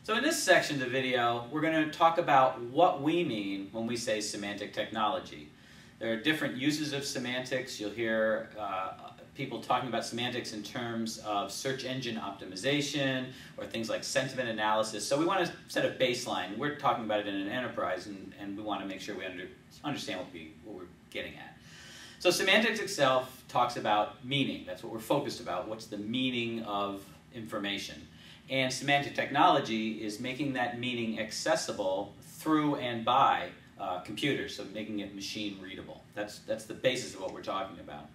So in this section of the video, we're going to talk about what we mean when we say semantic technology. There are different uses of semantics. You'll hear people talking about semantics in terms of search engine optimization or things like sentiment analysis. So we want to set a baseline. We're talking about it in an enterprise, and we want to make sure we understand what we're getting at. So semantics itself talks about meaning. That's what we're focused about. What's the meaning of information? And semantic technology is making that meaning accessible through and by computers, so making it machine readable. That's the basis of what we're talking about.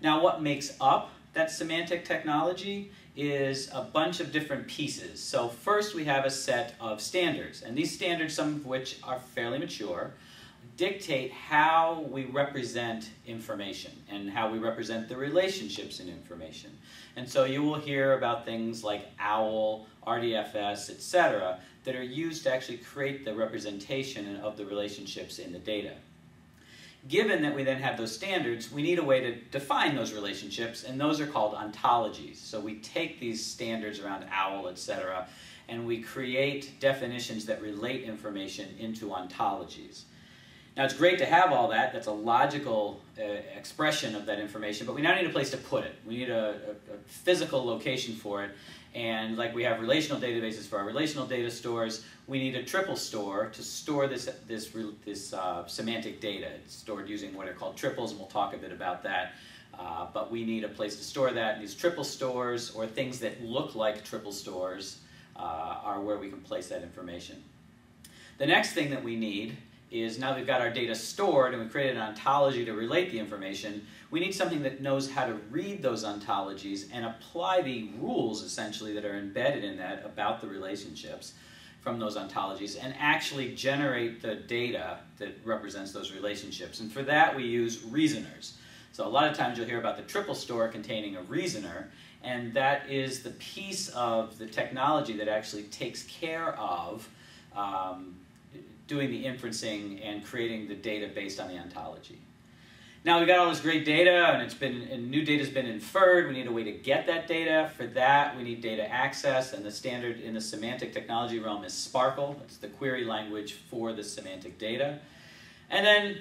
Now, what makes up that semantic technology is a bunch of different pieces. So first we have a set of standards, and these standards, some of which are fairly mature, dictate how we represent information and how we represent the relationships in information. And so you will hear about things like OWL, RDFS, etc., that are used to actually create the representation of the relationships in the data. Given that we then have those standards, we need a way to define those relationships, and those are called ontologies. So we take these standards around OWL, etc., and we create definitions that relate information into ontologies. Now, it's great to have all that. That's a logical expression of that information, but we now need a place to put it. We need a physical location for it. And like we have relational databases for our relational data stores, we need a triple store to store this semantic data. It's stored using what are called triples, and we'll talk a bit about that. But we need a place to store that. And these triple stores, or things that look like triple stores, are where we can place that information. The next thing that we need is, now that we've got our data stored and we've created an ontology to relate the information, we need something that knows how to read those ontologies and apply the rules, essentially, that are embedded in that about the relationships from those ontologies and actually generate the data that represents those relationships. And for that, we use reasoners. So a lot of times you'll hear about the triple store containing a reasoner, and that is the piece of the technology that actually takes care of doing the inferencing and creating the data based on the ontology. Now we've got all this great data, and new data's been inferred. We need a way to get that data. For that, we need data access, and the standard in the semantic technology realm is Sparkle. It's the query language for the semantic data. And then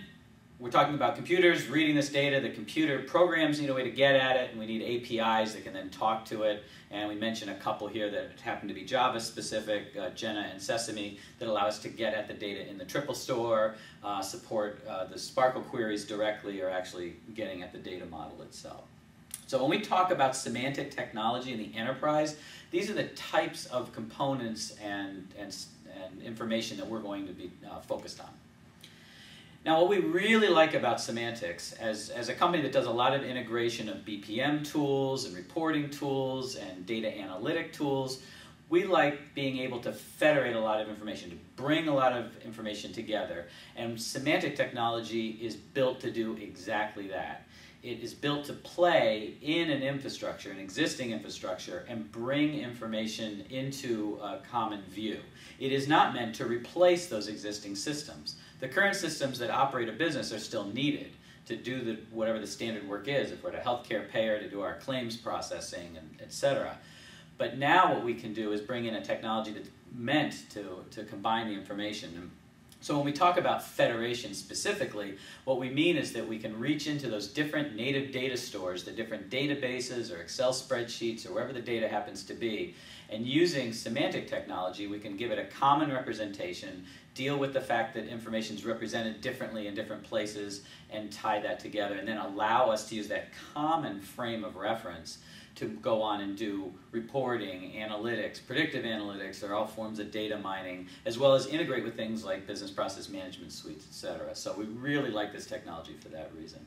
we're talking about computers reading this data. The computer programs need a way to get at it, and we need APIs that can then talk to it. And we mentioned a couple here that happen to be Java specific, Jenna and Sesame, that allow us to get at the data in the triple store, support the Sparkle queries directly, or actually getting at the data model itself. So when we talk about semantic technology in the enterprise, these are the types of components and information that we're going to be focused on. Now, what we really like about semantics, as a company that does a lot of integration of BPM tools and reporting tools and data analytic tools, we like being able to federate a lot of information, to bring a lot of information together. And semantic technology is built to do exactly that. It is built to play in an infrastructure, an existing infrastructure, and bring information into a common view. It is not meant to replace those existing systems. The current systems that operate a business are still needed to do whatever the standard work is, if we're a healthcare payer, to do our claims processing, and etc. But now what we can do is bring in a technology that's meant to combine the information. And so when we talk about federation specifically, what we mean is that we can reach into those different native data stores, the different databases or Excel spreadsheets or wherever the data happens to be, and using semantic technology, we can give it a common representation, deal with the fact that information is represented differently in different places, and tie that together, and then allow us to use that common frame of reference to go on and do reporting, analytics, predictive analytics. They're all forms of data mining, as well as integrate with things like business process management suites, etc. So we really like this technology for that reason.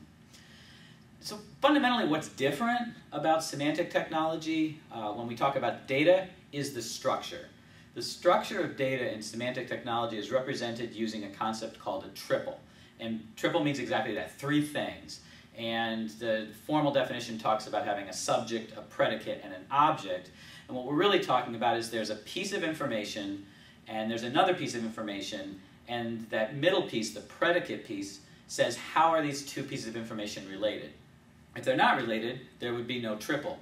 So fundamentally, what's different about semantic technology when we talk about data is the structure. The structure of data in semantic technology is represented using a concept called a triple. And triple means exactly that, three things. And the formal definition talks about having a subject, a predicate, and an object. And what we're really talking about is there's a piece of information, and there's another piece of information, and that middle piece, the predicate piece, says how are these two pieces of information related. If they're not related, there would be no triple.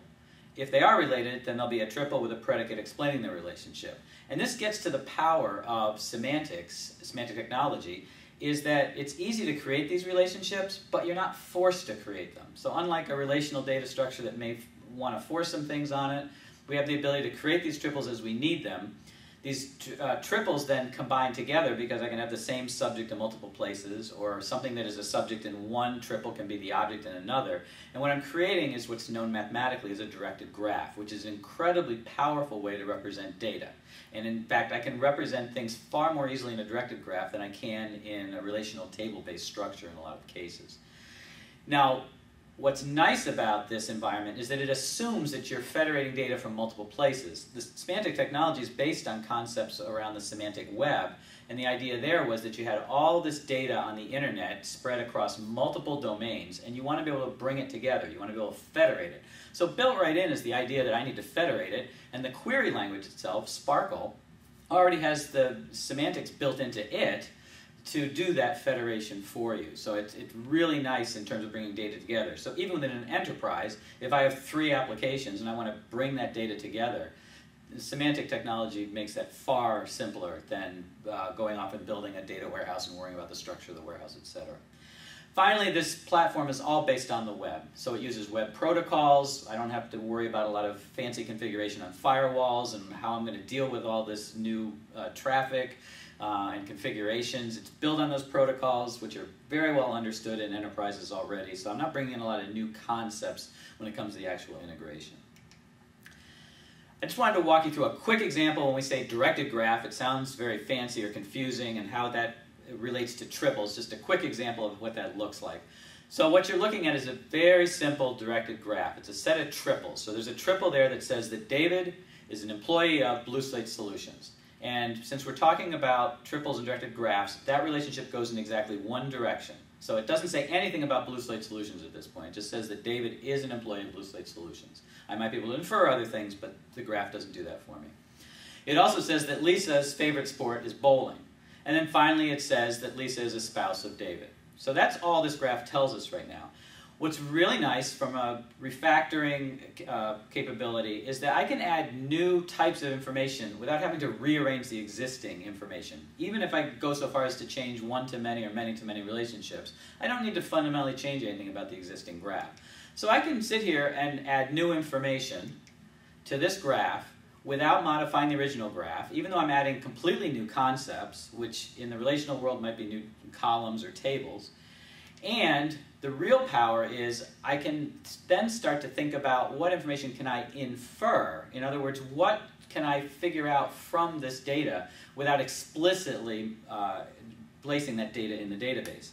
if they are related, then there'll be a triple with a predicate explaining the relationship. And this gets to the power of semantics, semantic technology, is that it's easy to create these relationships, but you're not forced to create them. So unlike a relational data structure that may want to force some things on it, we have the ability to create these triples as we need them. These triples then combine together because I can have the same subject in multiple places, or something that is a subject in one triple can be the object in another. And what I'm creating is what's known mathematically as a directed graph, which is an incredibly powerful way to represent data. And in fact, I can represent things far more easily in a directed graph than I can in a relational table-based structure in a lot of cases. Now, what's nice about this environment is that it assumes that you're federating data from multiple places. The semantic technology is based on concepts around the semantic web, and the idea there was that you had all this data on the internet spread across multiple domains, and you want to be able to bring it together. You want to be able to federate it. So built right in is the idea that I need to federate it, and the query language itself, Sparkle, already has the semantics built into it to do that federation for you. So it's really nice in terms of bringing data together. So even within an enterprise, if I have 3 applications and I want to bring that data together, semantic technology makes that far simpler than going off and building a data warehouse and worrying about the structure of the warehouse, etc. Finally, this platform is all based on the web. So it uses web protocols. I don't have to worry about a lot of fancy configuration on firewalls and how I'm going to deal with all this new traffic and configurations. It's built on those protocols, which are very well understood in enterprises already. So I'm not bringing in a lot of new concepts when it comes to the actual integration. I just wanted to walk you through a quick example. When we say directed graph, it sounds very fancy or confusing, and how that relates to triples. Just a quick example of what that looks like. So what you're looking at is a very simple directed graph. It's a set of triples. So there's a triple there that says that David is an employee of Blue Slate Solutions. And since we're talking about triples and directed graphs, that relationship goes in exactly one direction. So it doesn't say anything about Blue Slate Solutions at this point. It just says that David is an employee of Blue Slate Solutions. I might be able to infer other things, but the graph doesn't do that for me. It also says that Lisa's favorite sport is bowling. And then finally it says that Lisa is a spouse of David. So that's all this graph tells us right now. What's really nice from a refactoring capability is that I can add new types of information without having to rearrange the existing information. Even if I go so far as to change one-to-many or many-to-many relationships, I don't need to fundamentally change anything about the existing graph. So I can sit here and add new information to this graph without modifying the original graph, even though I'm adding completely new concepts, which in the relational world might be new columns or tables. And the real power is I can then start to think about what information can I infer. In other words, what can I figure out from this data without explicitly placing that data in the database.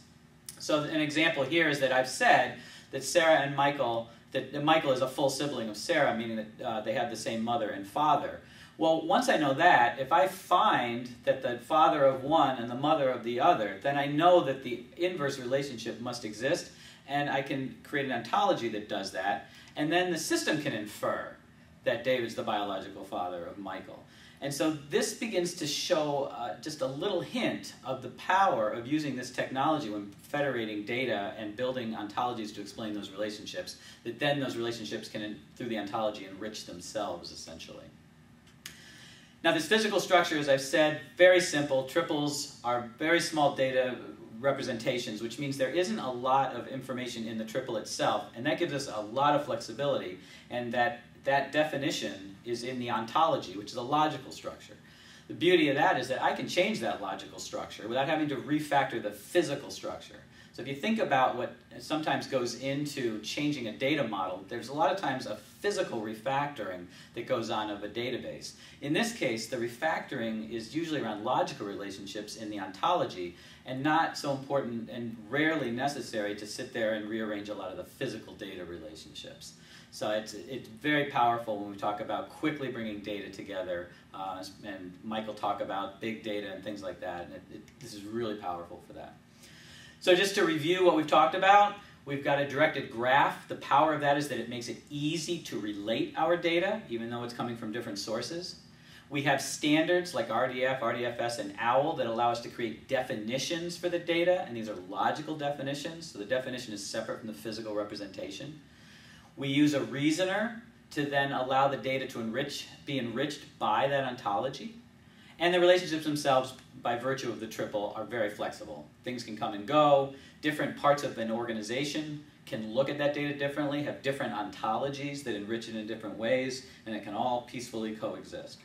So an example here is that I've said that Sarah and Michael, that Michael is a full sibling of Sarah, meaning that they have the same mother and father. Well, once I know that, if I find that the father of one and the mother of the other, then I know that the inverse relationship must exist, and I can create an ontology that does that, and then the system can infer that David's the biological father of Michael. And so this begins to show just a little hint of the power of using this technology when federating data and building ontologies to explain those relationships, that then those relationships can, through the ontology, enrich themselves, essentially. Now this physical structure, as I've said, very simple. Triples are very small data representations, which means there isn't a lot of information in the triple itself, and that gives us a lot of flexibility, and that definition is in the ontology, which is a logical structure. The beauty of that is that I can change that logical structure without having to refactor the physical structure. So if you think about what sometimes goes into changing a data model, there's a lot of times a physical refactoring that goes on of a database. In this case, the refactoring is usually around logical relationships in the ontology, and not so important and rarely necessary to sit there and rearrange a lot of the physical data relationships. So it's very powerful when we talk about quickly bringing data together, and Mike will talk about big data and things like that, and this is really powerful for that. So just to review what we've talked about, we've got a directed graph. The power of that is that it makes it easy to relate our data, even though it's coming from different sources. We have standards like RDF, RDFS, and OWL that allow us to create definitions for the data, and these are logical definitions, so the definition is separate from the physical representation. We use a reasoner to then allow the data to be enriched by that ontology. And the relationships themselves, by virtue of the triple, are very flexible. Things can come and go. Different parts of an organization can look at that data differently, have different ontologies that enrich it in different ways, and it can all peacefully coexist.